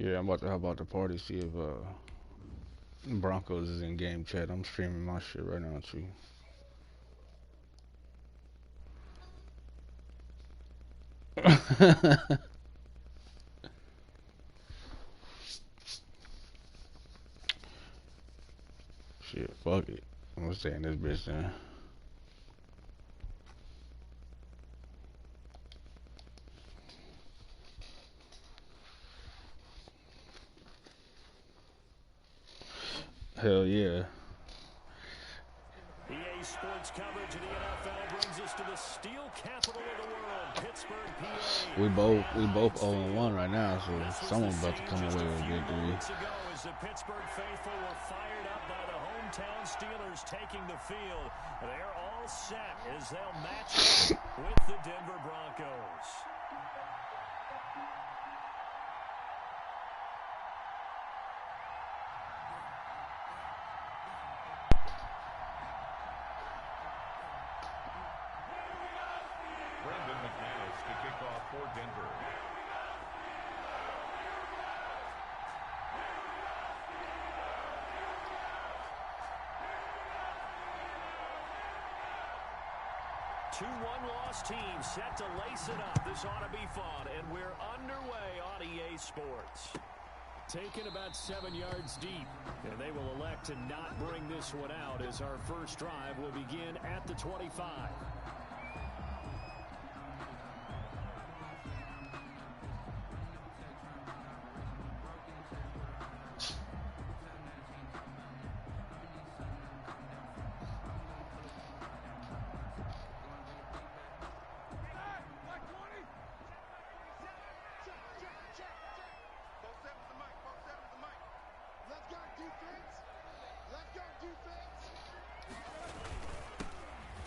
Yeah, I'm about to hop out the party, see if Broncos is in game chat. I'm streaming my shit right now too. Shit, fuck it. I'm gonna stay in this bitch then. Hell yeah. EA Sports coverage of the NFL brings us to the steel capital of the world, Pittsburgh, PA. We both 0-1 right now, so someone's about to come away with a victory. Ago, as the Pittsburgh faithful were fired up by the hometown Steelers taking the field. They're all set as they'll match up with the Denver Broncos. To kick off for Denver. Two one-loss teams set to lace it up. This ought to be fun, and we're underway on EA Sports. Taken about 7 yards deep, and they will elect to not bring this one out as our first drive will begin at the 25.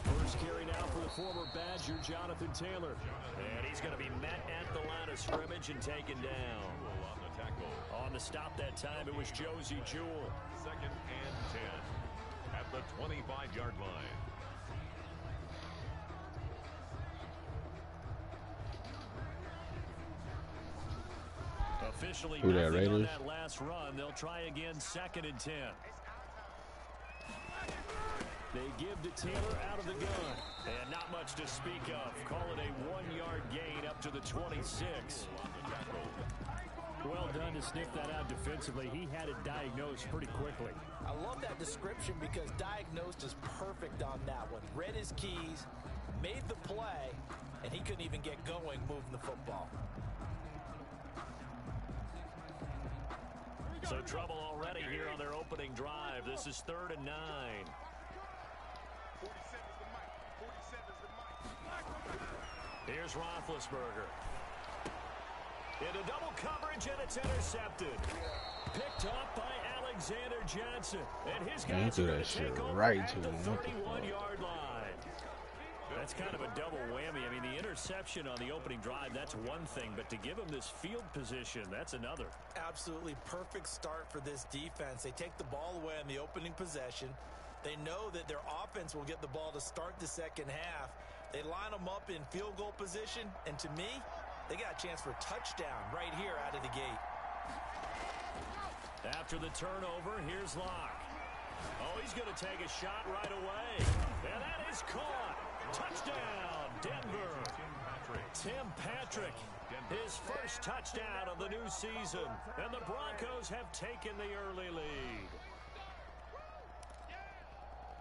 First carry now for the former Badger, Jonathan Taylor. And he's going to be met at the line of scrimmage and taken down. On the tackle. On the stop that time, it was Josie Jewell. 2nd and 10 at the 25-yard line. Officially Who that, nothing on Raiders? that last run. They'll try again 2nd and 10. They give to Taylor out of the gun. And not much to speak of. Call it a 1-yard gain up to the 26. Well done to sniff that out defensively. He had it diagnosed pretty quickly. I love that description because diagnosed is perfect on that one. Read his keys, made the play, and he couldn't even get going moving the football. So trouble already here on their opening drive. This is 3rd and 9. Here's Roethlisberger. Into double coverage, and it's intercepted. Picked up by Alexander Johnson. And his guys are going to take over right at to the him. 31-yard line. That's kind of a double whammy. I mean, the interception on the opening drive, that's one thing. But to give him this field position, that's another. Absolutely perfect start for this defense. They take the ball away on the opening possession. They know that their offense will get the ball to start the second half. They line them up in field goal position. And to me, they got a chance for a touchdown right here out of the gate. After the turnover, here's Locke. Oh, he's going to take a shot right away. And that is caught. Touchdown, Denver. Tim Patrick, his first touchdown of the new season. And the Broncos have taken the early lead.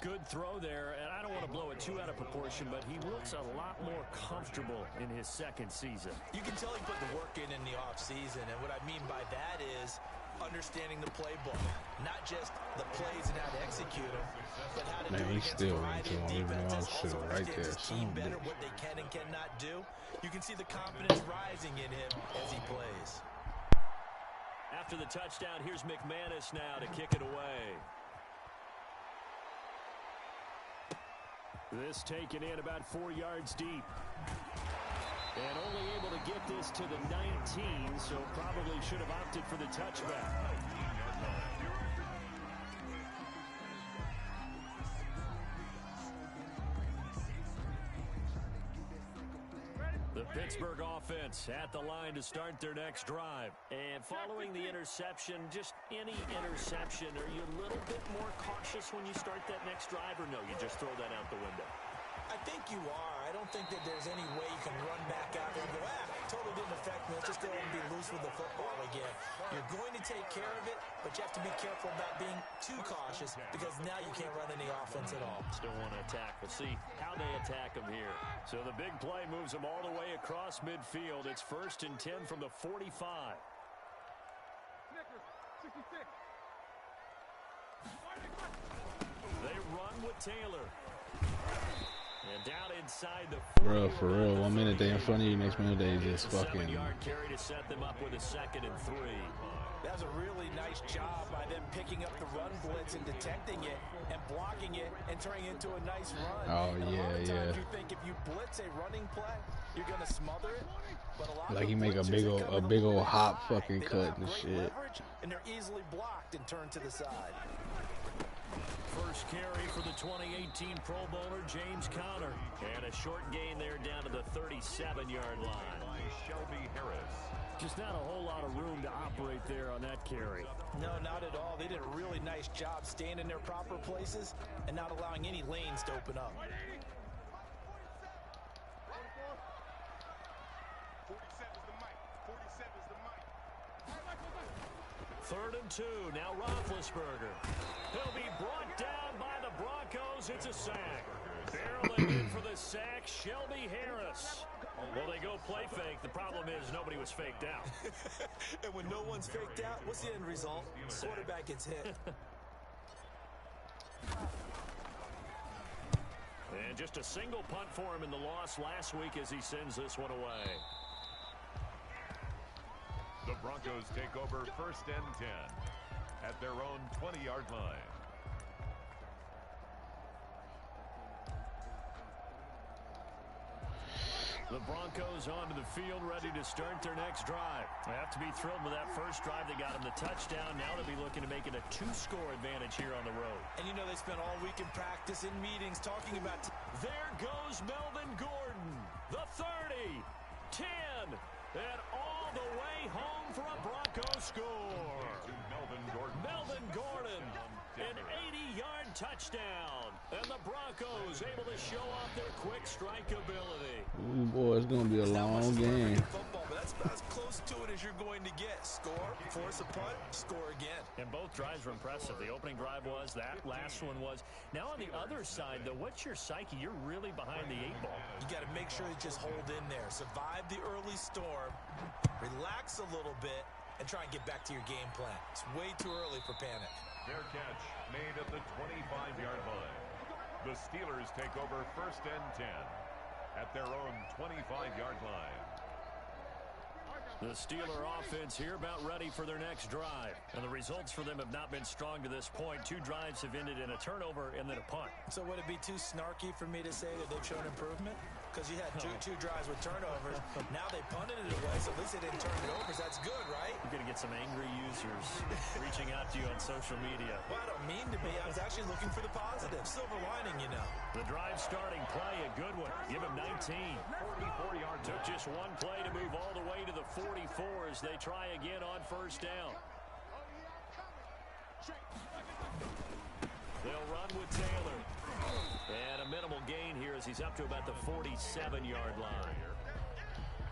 Good throw there, and I don't want to blow it too out of proportion, but he looks a lot more comfortable in his second season. You can tell he put the work in the offseason, and what I mean by that is understanding the playbook, not just the plays and how to execute them, but how to do it against a variety of defenses. Also understands his team better, what they can and cannot do. You can see the confidence rising in him as he plays. After the touchdown, here's McManus now to kick it away. This taken in about 4 yards deep. And only able to get this to the 19, so probably should have opted for the touchback. The Pittsburgh offense at the line to start their next drive. And following the interception, just any interception, are you a little bit more cautious when you start that next drive, or no, you just throw that out the window? I think you are. I don't think that there's any way you can run back out there and go, totally didn't affect me. Let's just go ahead and be loose with the football again. You're going to take care of it, but you have to be careful about being too cautious because now you can't run any offense at all. Still want to attack. We'll see how they attack them here. So the big play moves them all the way across midfield. It's 1st and 10 from the 45. They run with Taylor. And down inside the 40. Bro, for real. 1 minute they in front of you, next minute they just fucking. 7-yard carry to set them up with a 2nd and 3. That was a really nice job by them picking up the run blitz and detecting it and blocking it and turning it into a nice run. Oh, and yeah, a lot of yeah. times you think if you blitz a running play, you're going to smother it. But a lot Like of he make a big old hop fucking cut and shit. Leverage, and they're easily blocked and turned to the side. First carry for the 2018 Pro Bowler, James Conner. And a short gain there down to the 37-yard line. Shelby Harris. Just not a whole lot of room to operate there on that carry. No, not at all. They did a really nice job staying in their proper places and not allowing any lanes to open up. 3rd and 2. Now Roethlisberger. He'll be brought down by the Broncos. It's a sack. Barreling in for the sack, Shelby Harris. Well, they go play fake. The problem is nobody was faked out. And when no one's faked out, what's the end result? The quarterback gets hit. And just a single punt for him in the loss last week as he sends this one away. The Broncos take over 1st and 10 at their own 20-yard line. The Broncos onto the field, ready to start their next drive. They have to be thrilled with that first drive. They got them the touchdown. Now they'll be looking to make it a 2-score advantage here on the road. And you know they spent all week in practice, in meetings, talking about... There goes Melvin Gordon. The 30, 10, and all the way home for a Broncos score. Melvin Gordon. Melvin Gordon, an 80-yard touchdown. And the Broncos able to show off their quick strike ability. Ooh, boy, it's going to be a long game. Football, but that's about as close to it as you're going to get. Score, force a punt, score again. And both drives were impressive. The opening drive was, that last one was. Now on the other side, though, what's your psyche? You're really behind the 8-ball. You got to make sure you just hold in there. Survive the early storm, relax a little bit, and try and get back to your game plan. It's way too early for panic. Fair catch made at the 25-yard line. The Steelers take over 1st and 10 at their own 25-yard line. The Steeler offense here about ready for their next drive. And the results for them have not been strong to this point. 2 drives have ended in a turnover and then a punt. So would it be too snarky for me to say that they've shown improvement? Because you had two drives with turnovers. Now they punted it away, so at least they didn't turn it over. So that's good, right? You're going to get some angry users reaching out to you on social media. Well, I don't mean to be. I was actually looking for the positive. Silver lining, you know. The drive starting play, a good one. Give him 19. 44-yard. Took just one play to move all the way to the 44 as they try again on 1st down. They'll run with Taylor. And a minimal gain here as he's up to about the 47-yard line.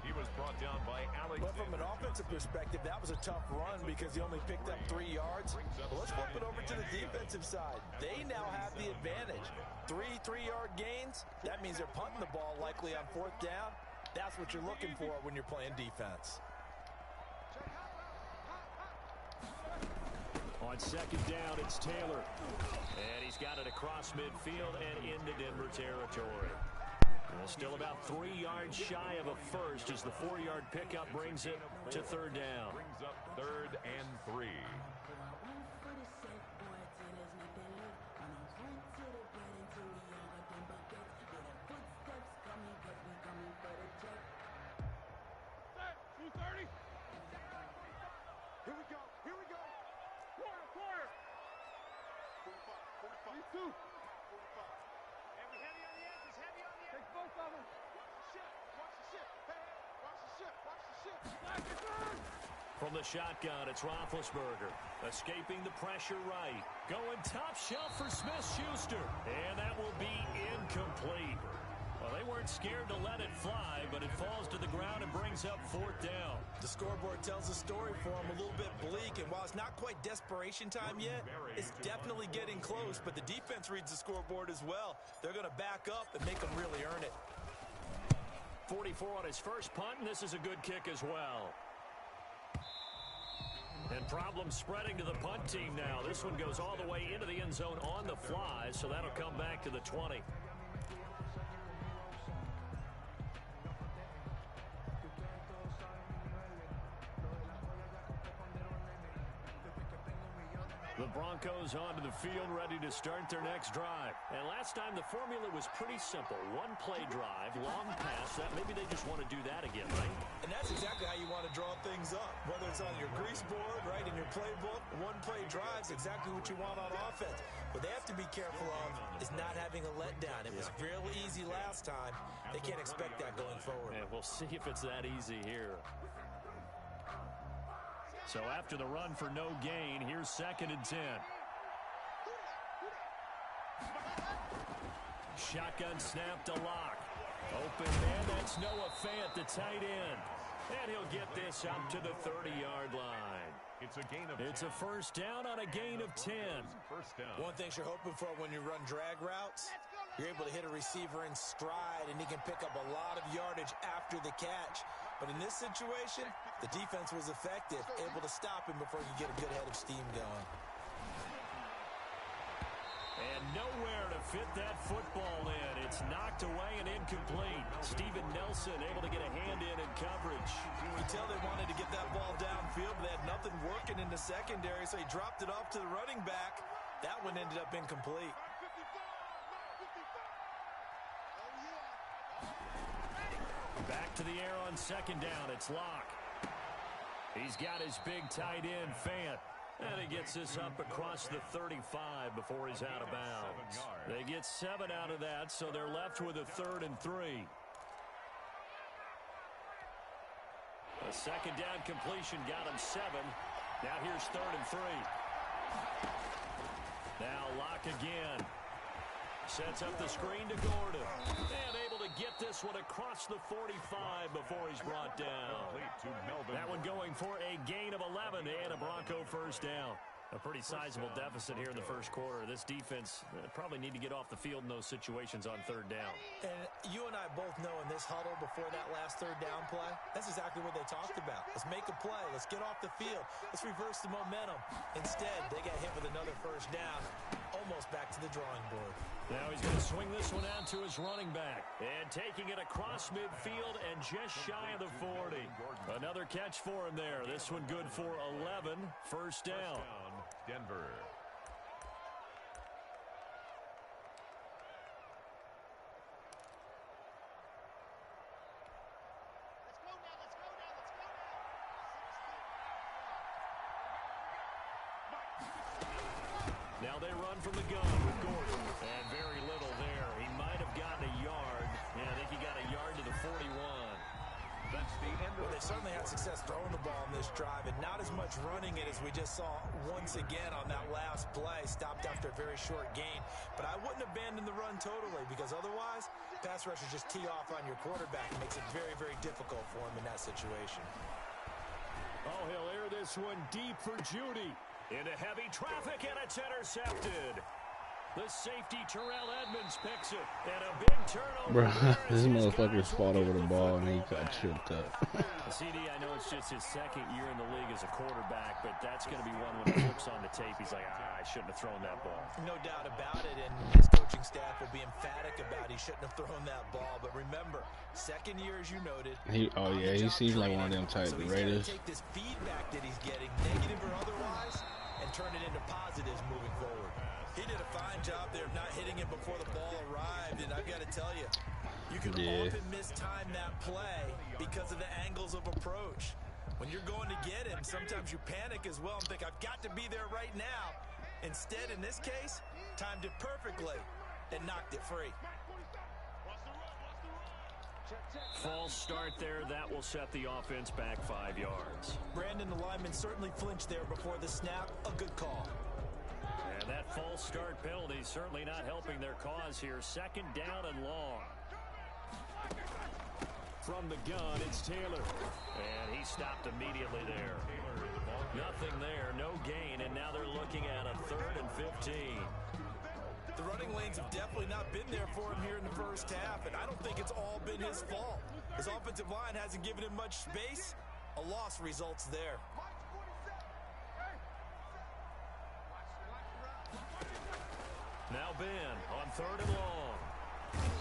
He was brought down by Alex. But from an offensive perspective, that was a tough run because he only picked up 3 yards. But let's flip it over to the defensive side. They now have the advantage. 3 3-yard gains. That means they're punting the ball likely on 4th down. That's what you're looking for when you're playing defense. On 2nd down, it's Taylor. And he's got it across midfield and into Denver territory. Well, still about 3 yards shy of a first as the 4-yard pickup brings it to 3rd down. Brings up 3rd and 3. Heavy on the edges, heavy on the edges. Take both of them. Watch the shit, watch the shit. From the shotgun, it's Roethlisberger. Escaping the pressure right. Going top shelf for Smith-Schuster. And that will be incomplete. Well, they weren't scared to let it fly, but it falls to the ground and brings up 4th down. The scoreboard tells a story for them, a little bit bleak, and while it's not quite desperation time yet, it's definitely getting close, but the defense reads the scoreboard as well. They're going to back up and make them really earn it. 44 on his first punt, and this is a good kick as well. And problems spreading to the punt team now. This one goes all the way into the end zone on the fly, so that'll come back to the 20. The Broncos onto the field, ready to start their next drive. And last time the formula was pretty simple. One play drive, long pass. Maybe they just want to do that again, right? And that's exactly how you want to draw things up. Whether it's on your grease board, right, in your playbook, one play drive is exactly what you want on offense. What they have to be careful of is not having a letdown. It was real easy last time. They can't expect that going forward. And we'll see if it's that easy here. So after the run for no gain, here's 2nd and 10. Shotgun snap to Locke. Open man, that's Noah Fant, the tight end. And he'll get this out to the 30-yard line. It's a gain of It's 10. a first down on a gain of 10. First down. One thing you're hoping for when you run drag routes, you're able to hit a receiver in stride, and he can pick up a lot of yardage after the catch. But in this situation, the defense was effective, able to stop him before he could get a good head of steam going. And nowhere to fit that football in. It's knocked away and incomplete. Steven Nelson able to get a hand in coverage. You can tell they wanted to get that ball downfield, but they had nothing working in the secondary, so he dropped it off to the running back. That one ended up incomplete. Back to the air on 2nd down. It's Locke. He's got his big tight end, Fant. And he gets this up across the 35 before he's out of bounds. They get 7 out of that, so they're left with a 3rd and 3. A 2nd down completion got him 7. Now here's 3rd and 3. Now Locke again. Sets up the screen to Gordon. And able to get this one across the 45 before he's brought down. That one going for a gain of 11 and a Bronco first down. A pretty sizable deficit here in the first quarter. This defense probably need to get off the field in those situations on 3rd down. And you and I both know in this huddle before that last 3rd down play, that's exactly what they talked about. Let's make a play. Let's get off the field. Let's reverse the momentum. Instead, they got hit with another first down, almost back to the drawing board. Now he's going to swing this one out to his running back. And taking it across midfield and just shy of the 40. Another catch for him there. This one good for 11. First down. Denver. Now they run from the gun with Gordon. And very little there. He might have gotten a yard. Yeah, I think he got a yard to the 41. That's the end of Well, they certainly had success throwing the ball in this drive, and not as much running it as we just saw once again on that last play. Stopped after a very short gain. But I wouldn't abandon the run totally, because otherwise, pass rushers just tee off on your quarterback. It makes it very, very difficult for him in that situation. Oh, he'll air this one deep for Judy. Into heavy traffic, and it's intercepted. The safety, Terrell Edmonds, picks it. And a big turnover. Bruh, this motherfucker fought over the ball and he got tripped up. CD, I know it's just his 2nd year in the league as a quarterback, but that's going to be one when he looks on the tape. He's like, I shouldn't have thrown that ball. No doubt about it, and his coaching staff will be emphatic about he shouldn't have thrown that ball. But remember, 2nd year, as you noted. He seems like one of them type so Raiders. Take this feedback that he's getting, negative or otherwise, and turn it into positives moving forward. He did a fine job there of not hitting him before the ball arrived, and I've got to tell you, you can often mistime that play because of the angles of approach. When you're going to get him, sometimes you panic as well and think, I've got to be there right now. Instead, in this case, timed it perfectly and knocked it free. False start there. That will set the offense back 5 yards. Brandon, the lineman certainly flinched there before the snap. A good call. And that false start penalty certainly not helping their cause here. 2nd down and long. From the gun, it's Taylor. And he stopped immediately there. Nothing there, no gain, and now they're looking at a 3rd and 15. The running lanes have definitely not been there for him here in the first half, and I don't think it's all been his fault. His offensive line hasn't given him much space. A loss results there. Now Ben on 3rd and long.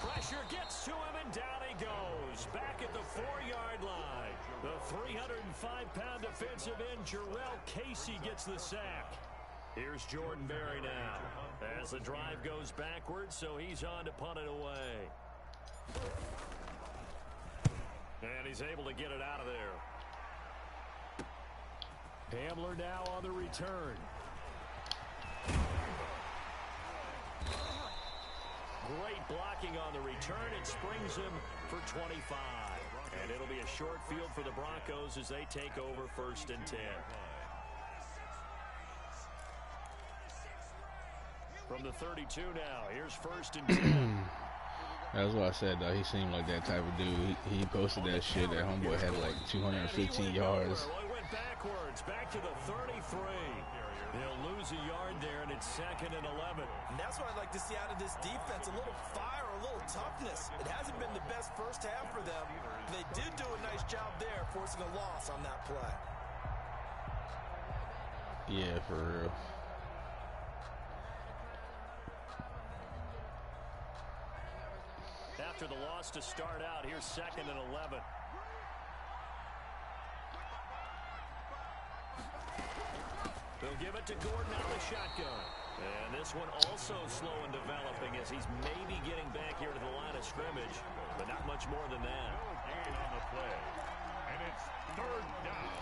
Pressure gets to him, and down he goes. Back at the 4-yard line. The 305-pound defensive end, Jarrell Casey, gets the sack. Here's Jordan Berry now. As the drive goes backwards, so he's on to punt it away. And he's able to get it out of there. Hamler now on the return. Great blocking on the return. It springs him for 25. And it'll be a short field for the Broncos as they take over 1st and 10. From the 32 now, here's 1st and 10. That's what I said, though. He seemed like that type of dude. He posted that shit. That homeboy had like 215 yards. Well, he went backwards, back to the 33. They'll lose a yard there, and it's 2nd and 11. And that's what I'd like to see out of this defense, a little fire, a little toughness. It hasn't been the best first half for them. They did do a nice job there, forcing a loss on that play. Yeah, for real. After the loss to start out, here's 2nd and 11. They'll give it to Gordon out of the shotgun. And this one also slow in developing as he's maybe getting back here to the line of scrimmage, but not much more than that. Gain on the play. And it's 3rd down.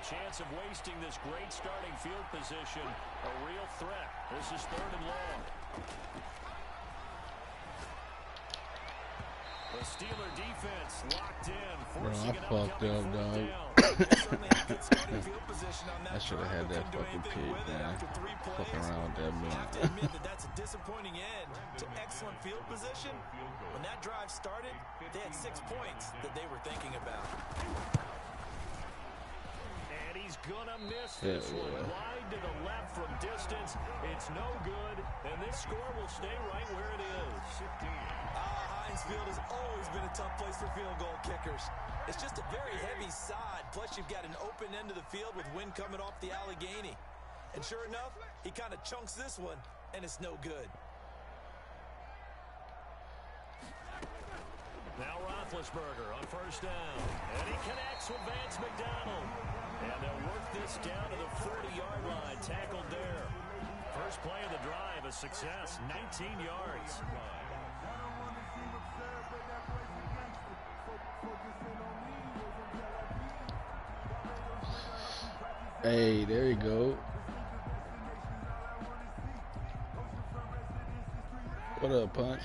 Chance of wasting this great starting field position, a real threat. This is 3rd and long. The Steeler defense locked in, forcing an upcoming 4th down. I should have had that fucking pick, man. Fucking around with that man. I have to admit that's a disappointing end to excellent field position. When that drive started, they had 6 points that they were thinking about. He's gonna miss this one. Wide to the left from distance. It's no good, and this score will stay right where it is. Heinz Field has always been a tough place for field goal kickers. It's just a very heavy side, plus you've got an open end of the field with wind coming off the Allegheny. And sure enough, he kind of chunks this one, and it's no good. Now Roethlisberger on 1st down, and he connects with Vance McDonald. And they'll work this down to the 40-yard line, tackled there. First play of the drive, a success, 19 yards. Hey, there you go. What up, Punch?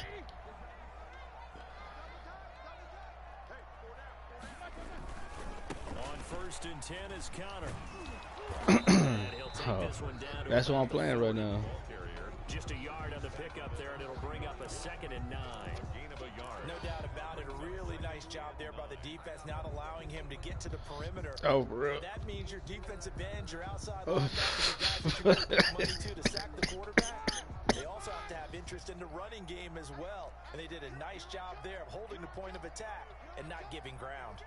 On 1st and 10 is Connor. That's what I'm playing right now. Just a yard on the pickup there, and it'll bring up a 2nd and 9. Gain of a yard. No doubt about it. A really nice job there by the defense, not allowing him to get to the perimeter. Oh, for real. That means your defensive ends, your outside linebackers, the guys that you really put money to sack the quarterback. They also have to have interest in the running game as well. And they did a nice job there of holding the point of attack and not giving ground.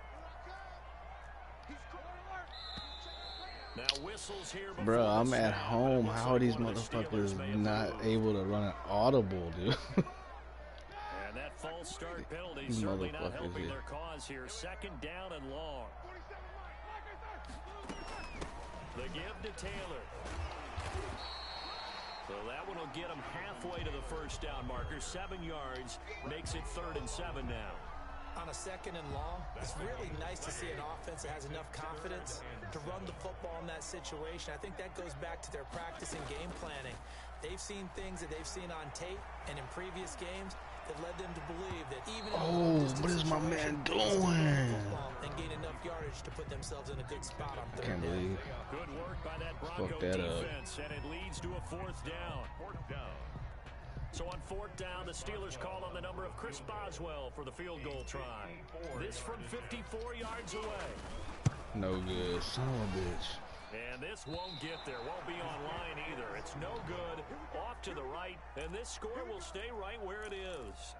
Now whistles here. Bro, I'm at home. How are these motherfuckers not able to run an audible, dude? And that false start penalty certainly not helping their cause here. 2nd down and long. The give to Taylor. So that one will get him halfway to the first down marker. 7 yards. Makes it 3rd and 7 now. On a 2nd and long, it's really nice to see an offense that has enough confidence to run the football in that situation. I think that goes back to their practice and game planning. They've seen things that they've seen on tape and in previous games that led them to believe that even what is my man doing? And gain enough yardage to put themselves in a good spot on 3rd Can't down. believe. Good work by that Bronco defense, and it leads to a 4th down. So on 4th down, the Steelers call on the number of Chris Boswell for the field goal try. This from 54 yards away. No good. Son of a bitch. And this won't get there. Won't be online either. It's no good. Off to the right. And this score will stay right where it is.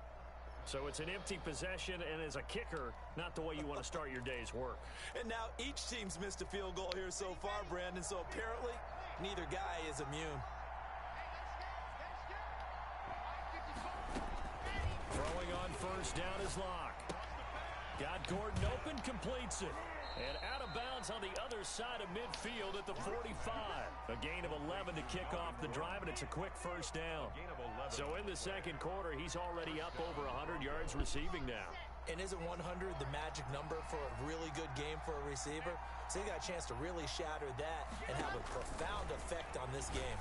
So it's an empty possession, and as a kicker, not the way you want to start your day's work. And now each team's missed a field goal here so far, Brandon. So apparently, neither guy is immune. Throwing on 1st down is Locke. Got Gordon open, completes it. And out of bounds on the other side of midfield at the 45. A gain of 11 to kick off the drive, and it's a quick 1st down. So in the 2nd quarter, he's already up over 100 yards receiving now. And isn't 100 the magic number for a really good game for a receiver? So he got a chance to really shatter that and have a profound effect on this game.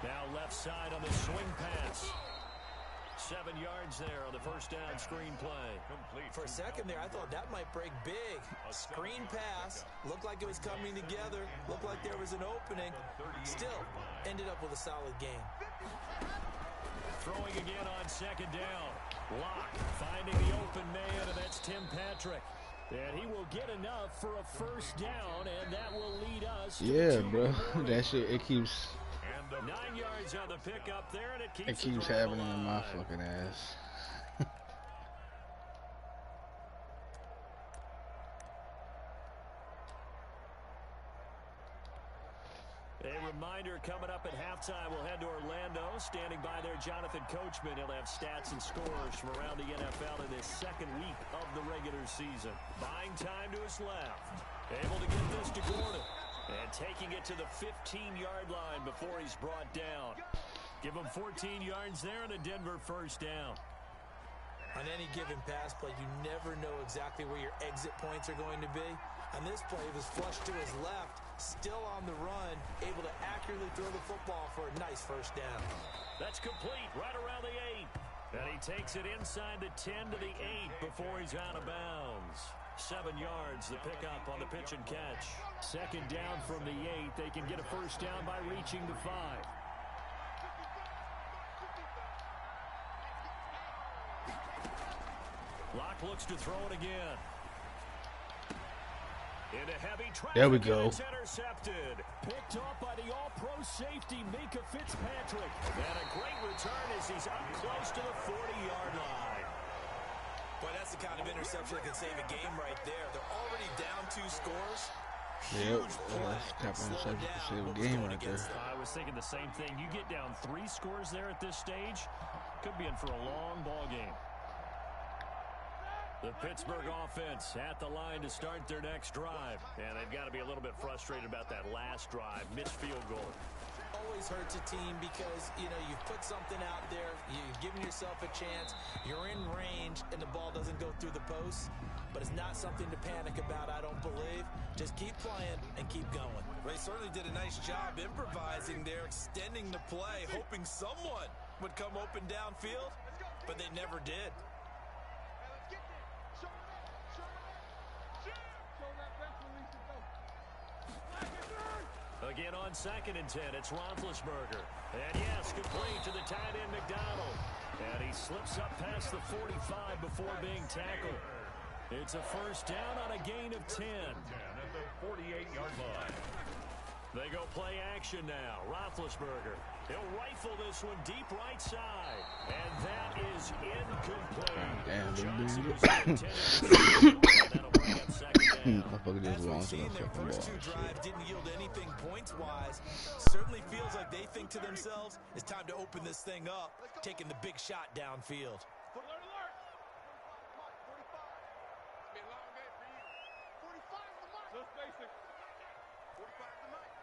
Now left side on the swing pass. 7 yards there on the 1st down screen play. For a second there, I thought that might break big. Screen pass. Looked like it was coming together. Looked like there was an opening. Still, ended up with a solid game. Throwing again on 2nd down. Locke finding the open man, and that's Tim Patrick. And he will get enough for a 1st down, and that will lead us to bro. That shit, it keeps... 9 yards on the pickup there, and it keeps happening in my fucking ass. A reminder coming up at halftime, we'll head to Orlando. Standing by there, Jonathan Coachman. He'll have stats and scores from around the NFL in this 2nd week of the regular season. Buying time to his left. Able to get this to Gordon. And taking it to the 15-yard line before he's brought down. Give him 14 yards there and a Denver 1st down. On any given pass play, you never know exactly where your exit points are going to be. On this play, he was flushed to his left, still on the run, able to accurately throw the football for a nice 1st down. That's complete right around the 8. And he takes it inside the 10 to the 8 before he's out of bounds. 7 yards, the pickup on the pitch and catch. 2nd down from the 8. They can get a 1st down by reaching the 5. Locke looks to throw it again. Into heavy traffic. There we go. It's intercepted. Picked off by the all-pro safety, Minka Fitzpatrick. And a great return as he's up close to the 40-yard line. Boy, that's the kind of interception that can save a game right there. They're already down 2 scores. Yep, that's the type of interception to save a game right there. I was thinking the same thing. You get down 3 scores there at this stage, could be in for a long ball game. The Pittsburgh offense at the line to start their next drive. And they've got to be a little bit frustrated about that last drive. Missed field goal. Always hurts a team because, you know, you've put something out there, you've given yourself a chance, you're in range, and the ball doesn't go through the post. But it's not something to panic about, I don't believe. Just keep playing and keep going. They certainly did a nice job improvising there, extending the play, hoping someone would come open downfield, but they never did. Again on 2nd and 10, it's Roethlisberger. And yes, complete to the tight end McDonald. And he slips up past the 45 before being tackled. It's a 1st down on a gain of 10. At the 48-yard line. They go play action now. Roethlisberger. He'll rifle this one deep right side. And that is incomplete. Damn, That'll bring up 2nd down. Motherfucker just launched Seen a their fucking first ball. 2 drives didn't yield anything points-wise. Certainly feels like they think to themselves, it's time to open this thing up, taking the big shot downfield. Just basic. 45 to Mike.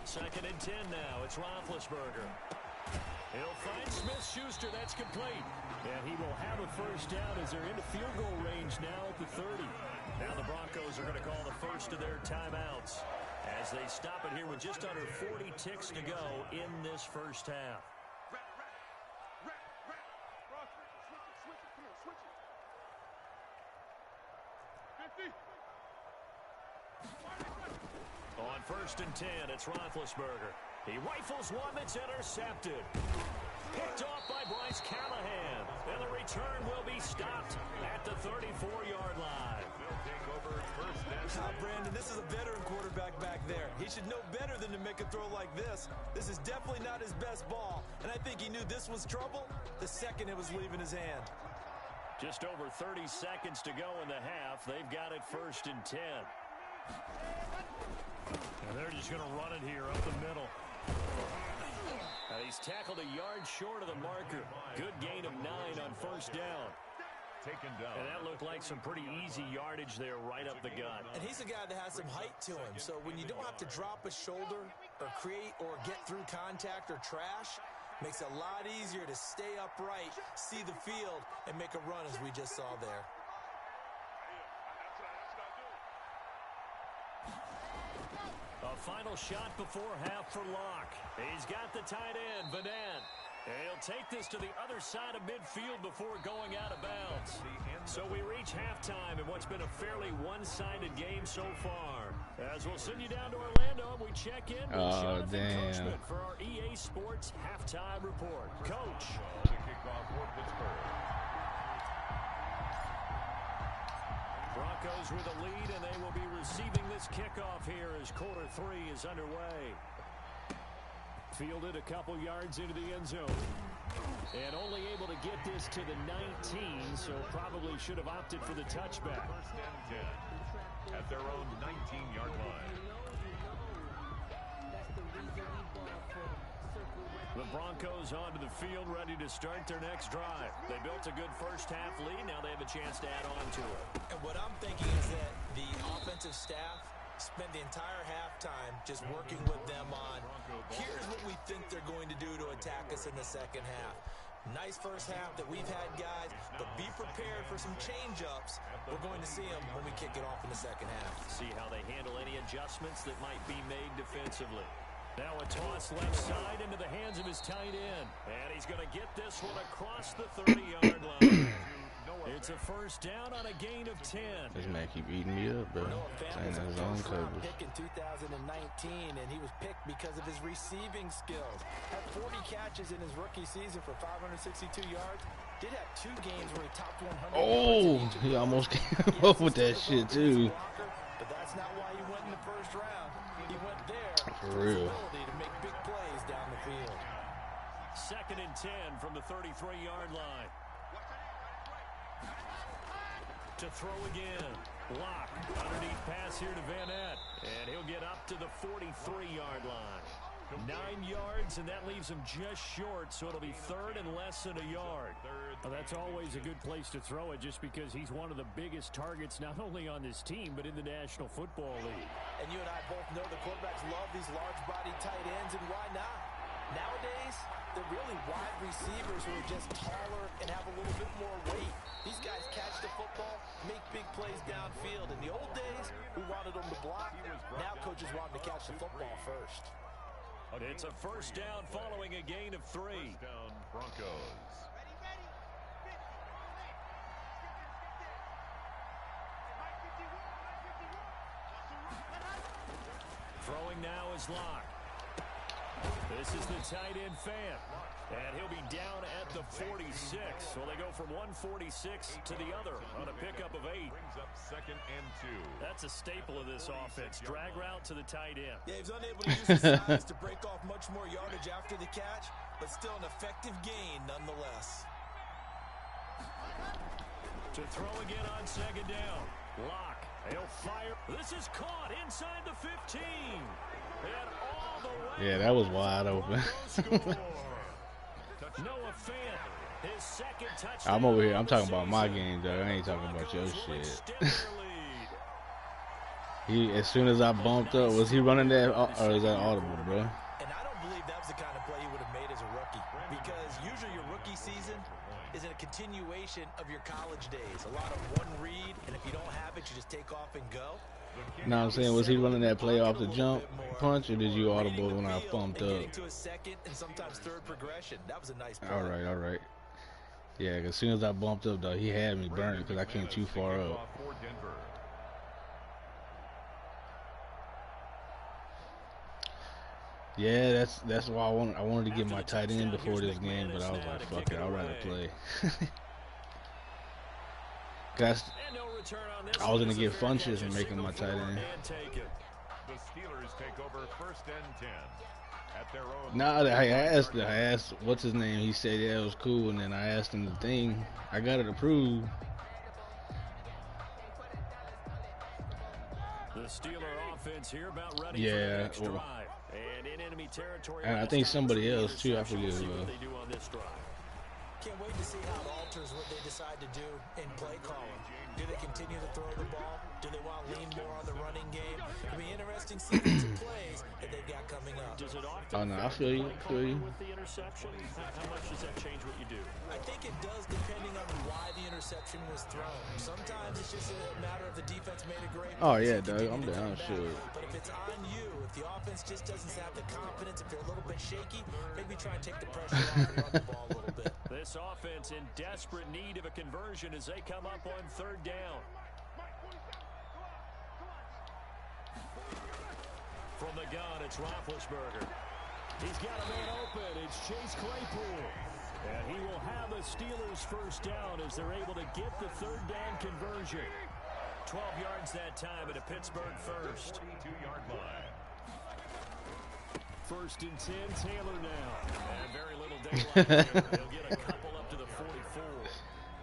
Second and 10 now. It's Roethlisberger. He'll find Smith-Schuster. That's complete. And he will have a first down as they're into field goal range now at the 30. Now the Broncos are going to call the first of their timeouts as they stop it here with just under 40 ticks to go in this first half. On first and 10, it's Roethlisberger. He rifles one that's intercepted. Picked off by Bryce Callahan. And the return will be stopped at the 34-yard line. They'll take over first down. Brandon, this is a veteran quarterback back there. He should know better than to make a throw like this. This is definitely not his best ball. And I think he knew this was trouble the second it was leaving his hand. Just over 30 seconds to go in the half. They've got it first and 10. And they're just going to run it here up the middle. Now he's tackled a yard short of the marker. Good gain of 9 on first down. Taken down. And that looked like some pretty easy yardage there right up the gut. And he's a guy that has some height to him. So when you don't have to drop a shoulder or create or get through contact or trash, makes it a lot easier to stay upright, see the field, and make a run as we just saw there. A final shot before half for Locke. He's got the tight end, Vanette. He'll take this to the other side of midfield before going out of bounds. So we reach halftime in what's been a fairly one-sided game so far. As we'll send you down to Orlando, and we check in with Jonathan Coachman for our EA Sports Halftime Report. Coach. Kickoff for Pittsburgh. Broncos with a lead, and they will be receiving this kickoff here as quarter 3 is underway. Fielded a couple yards into the end zone. And only able to get this to the 19, so probably should have opted for the touchback. First and 10 at their own 19-yard line. The Broncos onto the field, ready to start their next drive. They built a good first-half lead. Now they have a chance to add on to it. And what I'm thinking is that the offensive staff spend the entire halftime just working with them on, here's what we think they're going to do to attack us in the second half. Nice first half that we've had, guys, but be prepared for some change-ups. We're going to see them when we kick it off in the second half. See how they handle any adjustments that might be made defensively. Now a toss left side into the hands of his tight end. And he's going to get this one across the 30-yard line. It's a first down on a gain of 10. This man keep eating me up, bro. Saying his own coverage. Pick in 2019, and he was picked because of his receiving skills. Had 40 catches in his rookie season for 562 yards. Did have 2 games where he topped 100. Oh, he almost came up with that shit too. But that's not why he went in the first round. He went there for real. To make big plays down the field. Second and 10 from the 33-yard line. To throw again. Locke. Underneath pass here to Vanette. And he'll get up to the 43-yard line. 9 yards, and that leaves him just short, so it'll be third and less than a yard. Well, that's always a good place to throw it just because he's one of the biggest targets not only on this team but in the National Football League. And you and I both know the quarterbacks love these large-body tight ends, and why not? Nowadays, they're really wide receivers who are just taller and have a little bit more weight. These guys catch the football, make big plays downfield. In the old days, we wanted them to block. Now coaches want them to catch the football first. It's a first down following a gain of 3. First down, Broncos. Throwing now is Locke. This is the tight end Fant. And he'll be down at the 46. So they go from 146 to the other on a pickup of 8. Brings up second and 2. That's a staple of this offense. Drag route to the tight end. Yeah, he's unable to use his size to break off much more yardage after the catch, but still an effective gain nonetheless. To throw again on second down. Locke. He'll fire. This is caught inside the 15. And all the way. Yeah, that was wide open. Noah Fant, his second touchdown. I'm over here. I'm talking about my game, though. I ain't talking about your shit. He, as soon as I bumped up, was he running that, or is that audible, bro? And I don't believe that was the kind of play he would have made as a rookie, because usually your rookie season is a continuation of your college days. A lot of one read, and if you don't have it, you just take off and go. No, I'm saying, was he running that play off the jump punch, or did you audible when I bumped up? Getting to a second and sometimes third progression. That was a nice play. All right. Yeah, as soon as I bumped up, though, he had me burned because I came too far up. Yeah, that's why I wanted to get my tight end before this game, but I was like, fuck it, I'd rather play. Cause I was gonna get Funches and make him my tight end. The Steelers take over 1st and 10 at their own. Nah, I asked what's his name. He said yeah, it was cool, and then I asked him the thing. I got it approved. The Steeler offense here about ready Yeah, for the next drive. And in enemy territory, and I think somebody else too. I forget see who. what they do on this drive. Can't wait to see how it alters what they decide to do in play calling. Do they continue to throw the ball? Do they want to lean more on the running game? It'll be interesting sequence of plays that they've got coming up. Does it often Oh no, I feel you. with the interception? How much does that change what you do? I think it does, depending on why the interception was thrown. Sometimes it's just a matter of the defense made a great Oh play, yeah, so Doug, continue I'm to down. come back. Sure. But if it's on you, if the offense just doesn't have the confidence, if they're a little bit shaky, maybe try and take the pressure off and run the ball a little bit. This offense in desperate need of a conversion as they come up on 3rd down. From the gun, it's Roethlisberger. He's got a man open. It's Chase Claypool. And he will have a Steelers 1st down as they're able to get the 3rd down conversion. 12 yards that time at a Pittsburgh 1st. 42-yard line. 1st and 10, Taylor now. And very little daylight here. They'll get a couple up to the 44.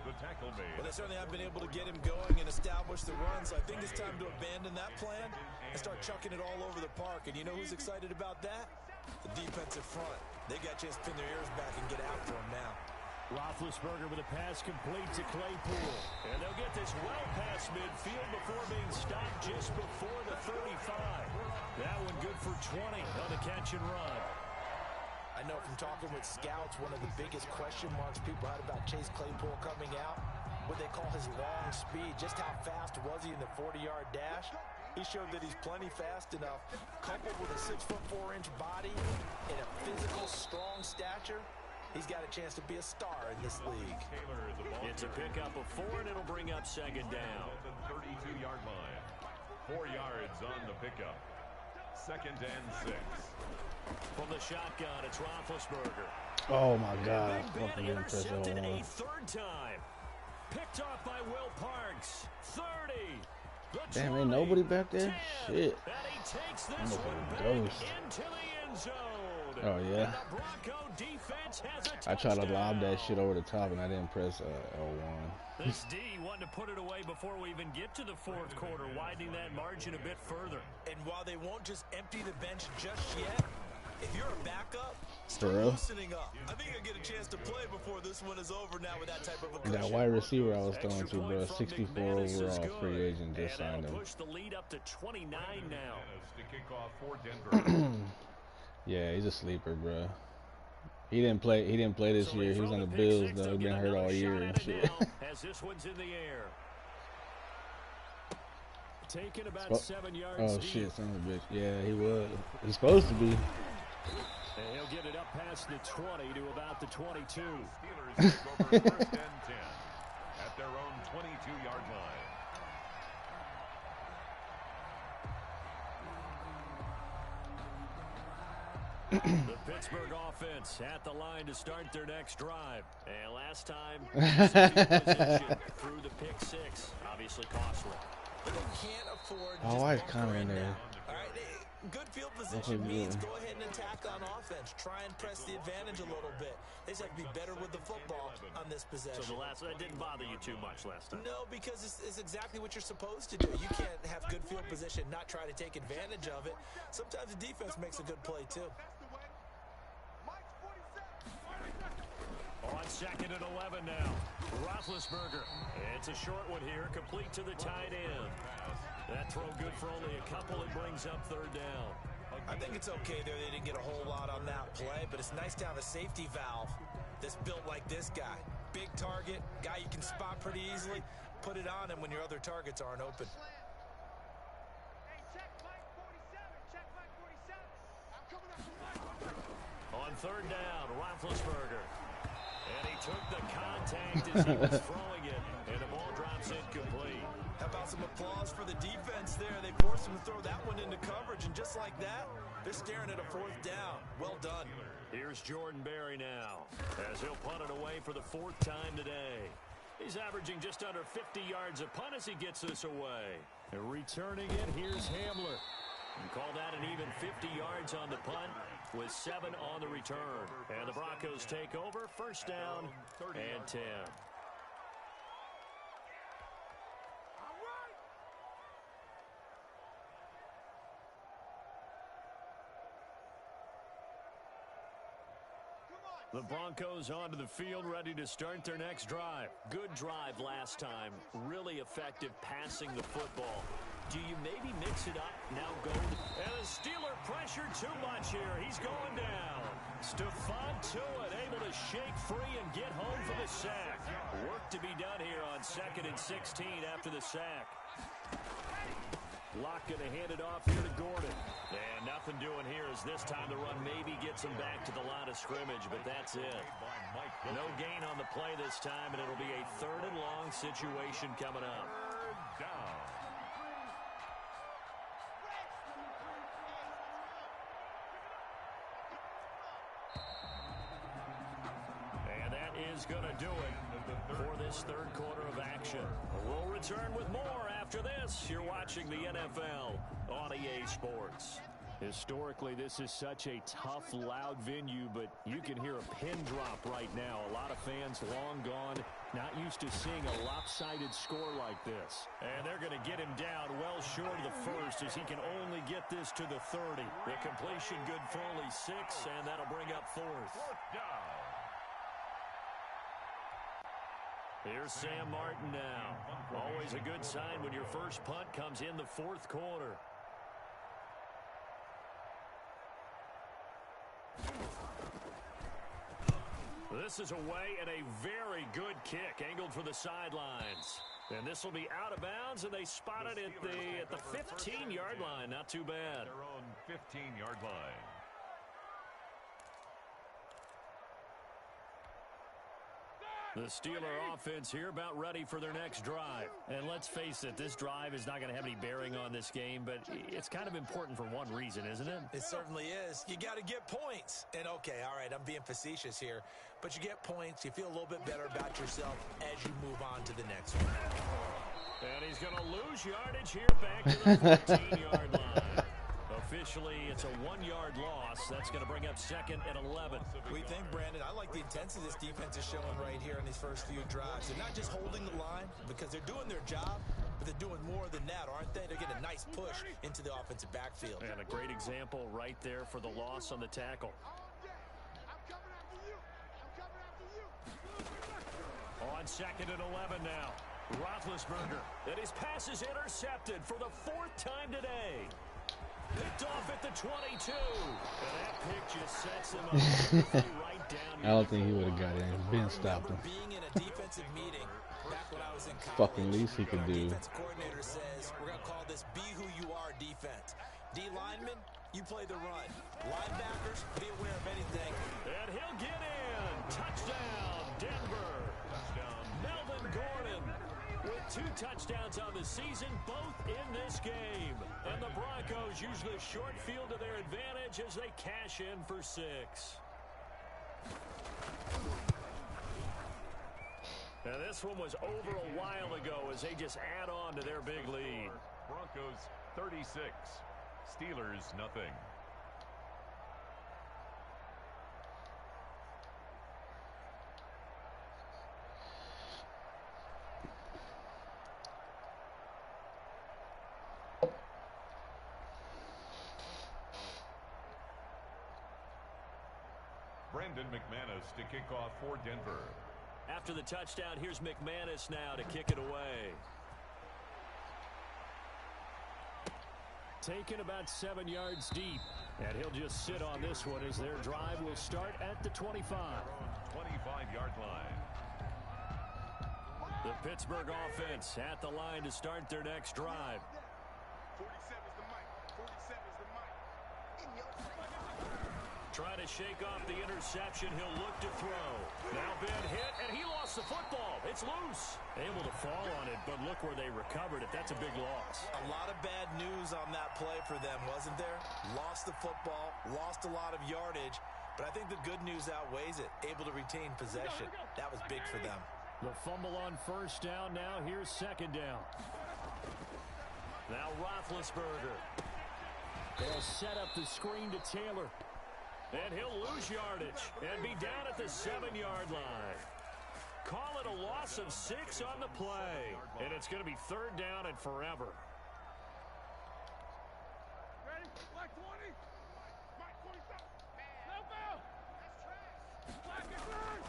The tackle made. Well, they certainly have been able to get him going and establish the run, so I think it's time to abandon that plan and start chucking it all over the park. And you know who's excited about that? The defensive front. They got a chance to pin their ears back and get after him now. Roethlisberger with a pass complete to Claypool. And they'll get this well past midfield before being stopped just before the 35. That one good for 20 on the catch and run. I know from talking with scouts, one of the biggest question marks people had about Chase Claypool coming out, what they call his long speed. Just how fast was he in the 40-yard dash? He showed that he's plenty fast enough, coupled with a 6'4" body and a physical, strong stature. He's got a chance to be a star in this league. It's a pickup of 4, and it'll bring up 2nd down. At the 32-yard line. 4 yards on the pickup. 2nd and 6. From the shotgun, it's Roethlisberger. Oh my God! Big Ben Fucking impressive. intercepted a 3rd time. Picked off by Will Parks. 30. Damn, ain't nobody back there? 10, Shit. and he takes I'm this a one back ghost. into the end zone. Oh yeah. And the Bronco defense has a I tried to lob that touchdown. shit over the top and I didn't press L1. This D wanted to put it away before we even get to the 4th quarter, widening that margin a bit further. And while they won't just empty the bench just yet, if you're a backup, start For real? loosening up. I think you'll get a chance to play before this one is over now with that type of a cushion. That wide receiver I was throwing Extra to, bro, point from 64 McManus is overall good. free agent, just And signed that'll him. push the lead up to 29 now. To kick off for Denver. Yeah, he's a sleeper, bro. He didn't play this So year. they He was throw on the pick Bills, six, though. they'll He's been get hurt another all year shot and at it shit. now as this one's in the air. Taking about Oh, 7 yards oh deep. shit, son of a bitch. Yeah, he was. He's supposed to be. And he'll get it up past the 20 to about the 22. Steelers take over 1st and 10 at their own 22-yard line. The Pittsburgh offense at the line to start their next drive. And last time, position through the pick 6. Obviously costly. But they can't afford My just wife's bunker kinda in there. now. All right, good field position Okay, means good. go ahead and attack on offense. Try and press the advantage a little bit. They just have to be better with the football on this possession. So that didn't bother you too much last time. No, because it's exactly what you're supposed to do. You can't have good field position, not try to take advantage of it. Sometimes the defense makes a good play, too. On 2nd and 11 now. Roethlisberger. It's a short one here, complete to the tight end. That throw good for only a couple. It brings up third down. I think it's okay there. They didn't get a whole lot on that play, but it's nice to have a safety valve that's built like this guy. Big target, guy you can spot pretty easily. Put it on him when your other targets aren't open. On third down, Roethlisberger. And he took the contact as he was throwing it, and the ball drops incomplete. How about some applause for the defense there? They forced him to throw that one into coverage, and just like that, they're staring at a fourth down. Well done. Here's Jordan Berry now, as he'll punt it away for the fourth time today. He's averaging just under 50 yards a punt as he gets this away. And returning it, here's Hamler. And call that an even 50 yards on the punt with 7 on the return. And the Broncos take over, first down and 10. The Broncos onto the field, ready to start their next drive. Good drive last time. Really effective passing the football. Do you maybe mix it up? Now go. And the Steeler pressure too much here. He's going down. Stephon Tuitt able to shake free and get home for the sack. Work to be done here on 2nd and 16 after the sack. Locke going to hand it off here to Gordon. And nothing doing here as this time the run maybe gets him back to the line of scrimmage, but that's it. No gain on the play this time, and it'll be a 3rd and long situation coming up. And that is going to do it for this 3rd quarter of action. We'll return with more after this. You're watching the NFL on EA Sports. Historically, this is such a tough, loud venue, but you can hear a pin drop right now. A lot of fans long gone, not used to seeing a lopsided score like this. And they're going to get him down well short of the first as he can only get this to the 30. The completion good for only 6, and that'll bring up 4th. Here's Sam Martin now. Always a good sign when your first punt comes in the 4th quarter. This is away and a very good kick angled for the sidelines. And this will be out of bounds, and they spot it at the 15-yard line. Not too bad. Their own 15-yard line. The Steeler offense here about ready for their next drive. And let's face it, this drive is not going to have any bearing on this game, but it's kind of important for one reason, isn't it? It certainly is. You got to get points. And okay, all right, I'm being facetious here, but you get points, you feel a little bit better about yourself as you move on to the next one. And he's going to lose yardage here back to the 14-yard line. Officially, it's a 1-yard loss. That's going to bring up 2nd and 11. We think, Brandon, I like the intensity this defense is showing right here in these first few drives. They're not just holding the line because they're doing their job, but they're doing more than that, aren't they? They're getting a nice push into the offensive backfield. And a great example right there for the loss on the tackle. On 2nd and 11 now. Roethlisberger. And his pass is intercepted for the 4th time today. Picked off at the 22. And that pick just sets him up right down. I don't think he would have got in. Ben stopped him. Being in a defensive meeting back when I was in college, Fucking least he could do. Defense coordinator says we're going to call this be who you are defense. D linemen, you play the run. Linebackers, be aware of anything. And he'll get in. Touchdown, Denver. Touchdown, Melvin Gordon. With 2 touchdowns on the season, both in this game. And the Broncos use the short field to their advantage as they cash in for 6. Now this one was over a while ago as they just add on to their big lead. Broncos 36, Steelers nothing. Brandon McManus to kick off for Denver. After the touchdown, here's McManus now to kick it away. Taken about 7 yards deep. And he'll just sit on this one as their drive will start at the 25. 25-yard line. The Pittsburgh offense at the line to start their next drive. 47's the mic. 47's the mic. In your Trying to shake off the interception. He'll look to throw. Now Ben hit, and he lost the football. It's loose. Able to fall on it, but look where they recovered it. That's a big loss. A lot of bad news on that play for them, wasn't there? Lost the football, lost a lot of yardage, but I think the good news outweighs it. Able to retain possession. That was big for them. The fumble on first down. Now here's second down. Now Roethlisberger. They'll set up the screen to Taylor. And he'll lose yardage and be down at the 7-yard line. Call it a loss of 6 on the play. And it's going to be third down and forever. Ready? Black 20. Mike 47. No foul. That's trash. Black is third.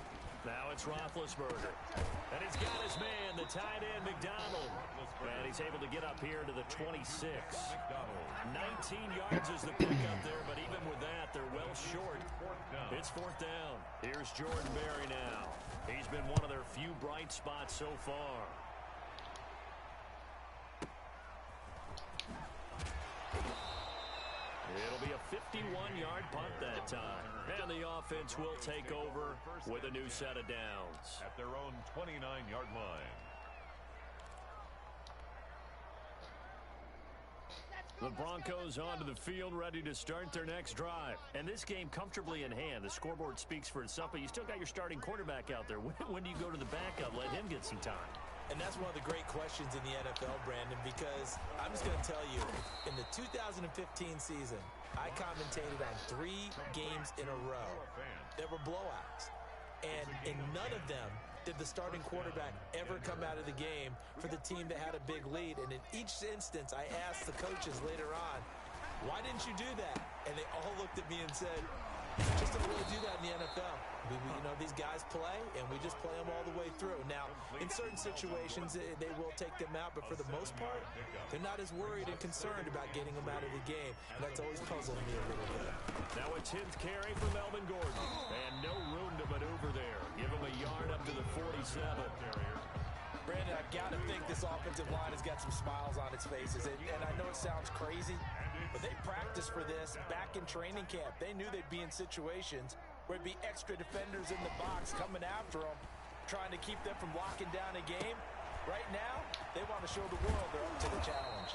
Now it's Roethlisberger. And he's got his man, the tight end, McDonald. And he's able to get up here to the 26. 19 yards is the pickup there, but even with that, they're well short. It's fourth down. Here's Jordan Berry now. He's been one of their few bright spots so far. It'll be a 51-yard punt that time. And the offense will take over with a new set of downs. At their own 29-yard line. The Broncos onto the field, ready to start their next drive. And this game comfortably in hand. The scoreboard speaks for itself, but you still got your starting quarterback out there. When do you go to the backup? Let him get some time. And that's one of the great questions in the NFL, Brandon, because I'm just going to tell you, in the 2015 season, I commentated on 3 games in a row. There were blowouts. And in none of them did the starting quarterback ever come out of the game for the team that had a big lead. And in each instance, I asked the coaches later on, why didn't you do that? And they all looked at me and said, just don't really do that in the NFL. You know, these guys play, and we just play them all the way through. Now, in certain situations, they will take them out, but for the most part, they're not as worried and concerned about getting them out of the game, and that's always puzzled me a little bit. Now a 10th carry for Melvin Gordon, and no room to maneuver there. Give him a yard up to the 47. Brandon, I've got to think this offensive line has got some smiles on its faces, and I know it sounds crazy, but they practiced for this back in training camp. They knew they'd be in situations where it'd be extra defenders in the box coming after them, trying to keep them from locking down a game. Right now, they want to show the world they're up to the challenge.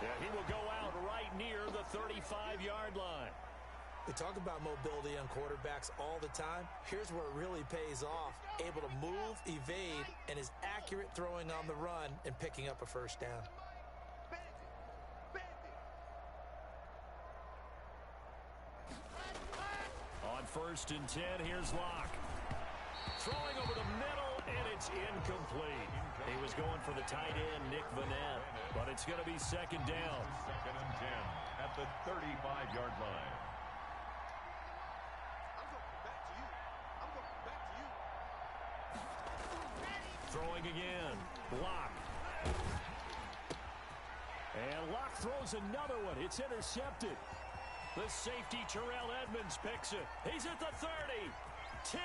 Yeah, he will go out right near the 35-yard line. We talk about mobility on quarterbacks all the time. Here's where it really pays off. Able to move, evade, and is accurate throwing on the run and picking up a first down. On 1st and 10, here's Locke. Throwing over the middle, and it's incomplete. He was going for the tight end, Nick Vanette, but it's going to be second down. 2nd and 10 at the 35-yard line. Throwing again. Locke. And Locke throws another one. It's intercepted. The safety, Terrell Edmonds, picks it. He's at the 30. 10.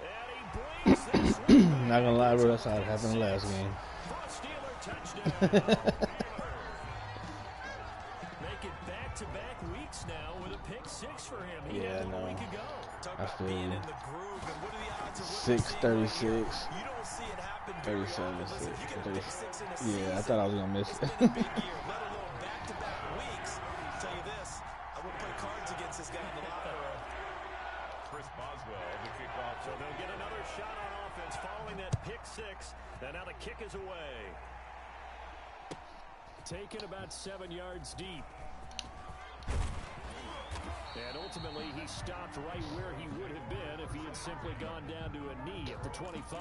And he brings this one. Not gonna lie, bro, that's how it happened last game. For a Steeler touchdown. Make it back-to-back weeks now with a pick 6 for him. He had one a week ago. Talk about being in the groove, and what are the odds of 636. You don't see it happen very 37, often. Listen, if you get a pick 6 in a yeah, season, I thought I was gonna miss it. it's been a big year, let alone back-to-back weeks. I'll tell you this, I would play cards against this guy in the locker room. Chris Boswell to kick off. So they'll get another shot on offense following that pick 6. And now the kick is away. Taken about 7 yards deep. And ultimately, he stopped right where he would have been if he had simply gone down to a knee at the 25.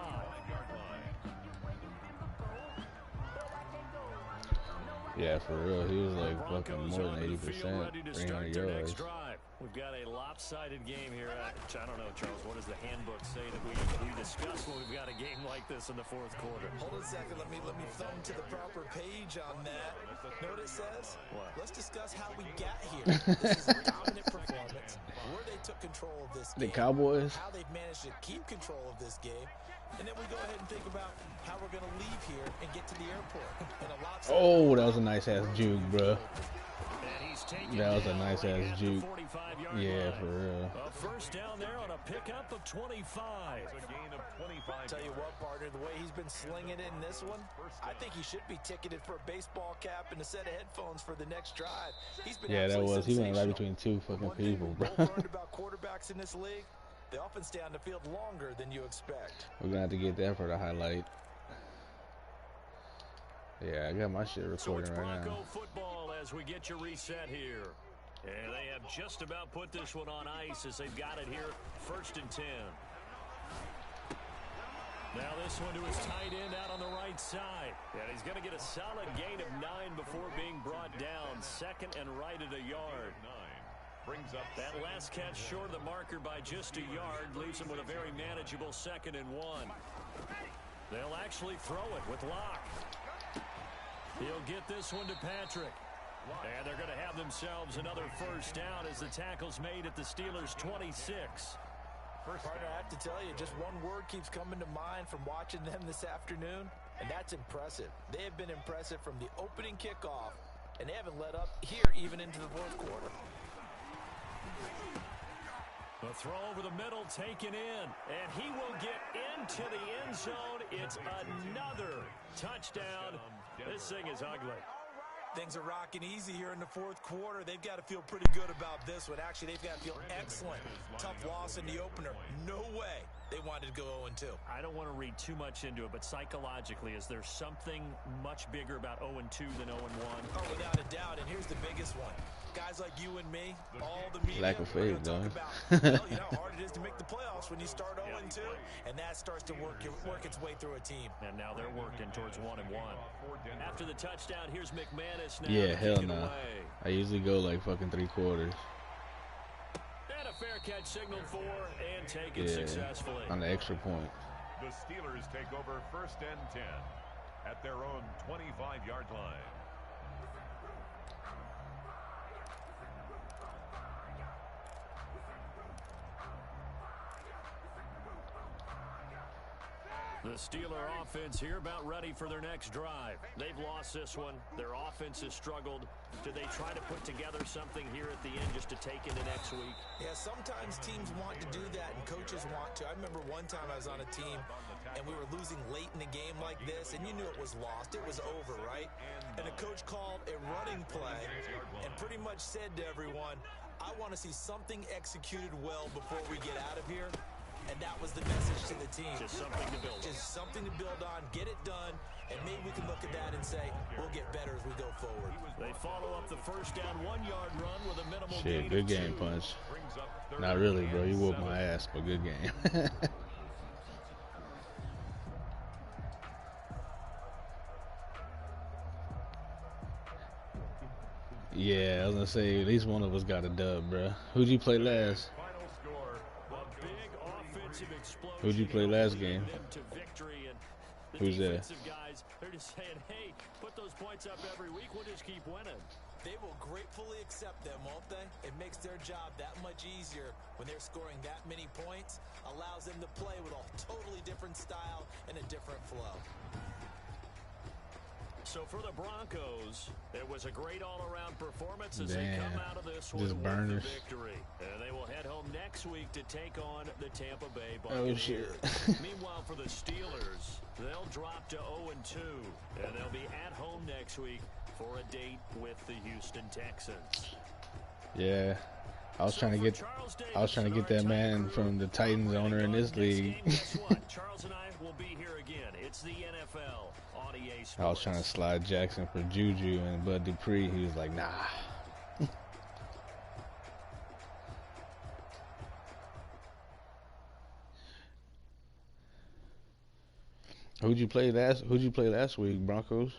Yeah, for real, he was like fucking more than 80%, 300 yards. We've got a lopsided game here. I don't know, Charles. What does the handbook say that we discuss when we've got a game like this in the fourth quarter? Hold on a second. Let me thumb to the proper page on that. Know what it says? What? Let's discuss how we got here. This is a dominant performance. Where they took control of this game. The Cowboys. How they've managed to keep control of this game. And then we go ahead and think about how we're going to leave here and get to the airport. And a oh, that was a nice ass juke, bro. That was a nice ass juke. Yeah, for real. A first down there on a pickup of 25. A gain of 25. Tell you what, partner, the way he's been slinging it in this one, I think he should be ticketed for a baseball cap and a set of headphones for the next drive. He's been yeah, that was. He went right sensational. between two fucking people, bro. Both learned about quarterbacks in this league. They often stay on the field longer than you expect. We're gonna have to get that for the highlight. Yeah, I got my shit recording right now. Football as we get your reset here. And they have just about put this one on ice as they've got it here, 1st and 10. Now this one to his tight end out on the right side. And he's going to get a solid gain of 9 before being brought down. 2nd and right at a yard. Brings up that last catch short of the marker by just a yard leaves him with a very manageable 2nd and 1. They'll actually throw it with Locke. He'll get this one to Patrick. And they're going to have themselves another first down as the tackle's made at the Steelers' 26. Partner, I have to tell you, just one word keeps coming to mind from watching them this afternoon, and that's impressive. They have been impressive from the opening kickoff, and they haven't let up here even into the fourth quarter. The throw over the middle taken in, and he will get into the end zone. It's another touchdown. This thing is ugly. Things are rocking easy here in the fourth quarter. They've got to feel pretty good about this one. Actually, they've got to feel excellent. Tough loss in the opener. No way they wanted to go 0-2. I don't want to read too much into it, but psychologically, is there something much bigger about 0-2 than 0-1? Oh, without a doubt. And here's the biggest one. Guys like you and me, all the media, lack of faith, though. Well, you know how hard it is to make the playoffs when you start 0-2, and that starts to work its way through a team. And now they're working towards 1-1. After the touchdown, here's McManus now. Yeah, hell no. I usually go like fucking 3 quarters. And a fair catch signaled for and taken successfully. On the extra point. The Steelers take over 1st and 10 at their own 25-yard line. The Steeler offense here about ready for their next drive. They've lost this one. Their offense has struggled. Do they try to put together something here at the end just to take into next week? Yeah, sometimes teams want to do that and coaches want to. I remember one time I was on a team and we were losing late in a game like this and you knew it was lost. It was over, right? And a coach called a running play and pretty much said to everyone, I want to see something executed well before we get out of here. And that was the message to the team. Just something to build on. Just something to build on, get it done, and maybe we can look at that and say, we'll get better as we go forward. They follow up the first down 1-yard run with a minimal Shit, gain good of game, 2. Punch. Not really, bro. You whooped my ass, but good game. Yeah, I was gonna say, at least one of us got a dub, bro. Who'd you play last? Who'd you play last game? Who's that? Guys, they're just saying, hey, put those points up every week. We'll just keep winning. They will gratefully accept them, won't they? It makes their job that much easier when they're scoring that many points. Allows them to play with a totally different style and a different flow. So for the Broncos, it was a great all-around performance as Damn. they come out of this one Just with burners. the victory. And they will head home next week to take on the Tampa Bay Oh, Buccaneers. shit. Meanwhile, for the Steelers, they'll drop to 0-2, and they'll be at home next week for a date with the Houston Texans. Yeah. I was trying to get that man from the Titans owner in this league. Guess what? Charles and I will be here again. It's the NFL on EA Sports. I was trying to slide Jackson for Juju and Bud Dupree. He was like, nah. Who'd you play last week, Broncos?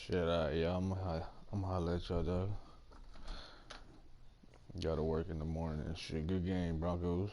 Shit, yeah, I'm gonna holler at y'all, dog. Gotta work in the morning and shit. Good game, Broncos.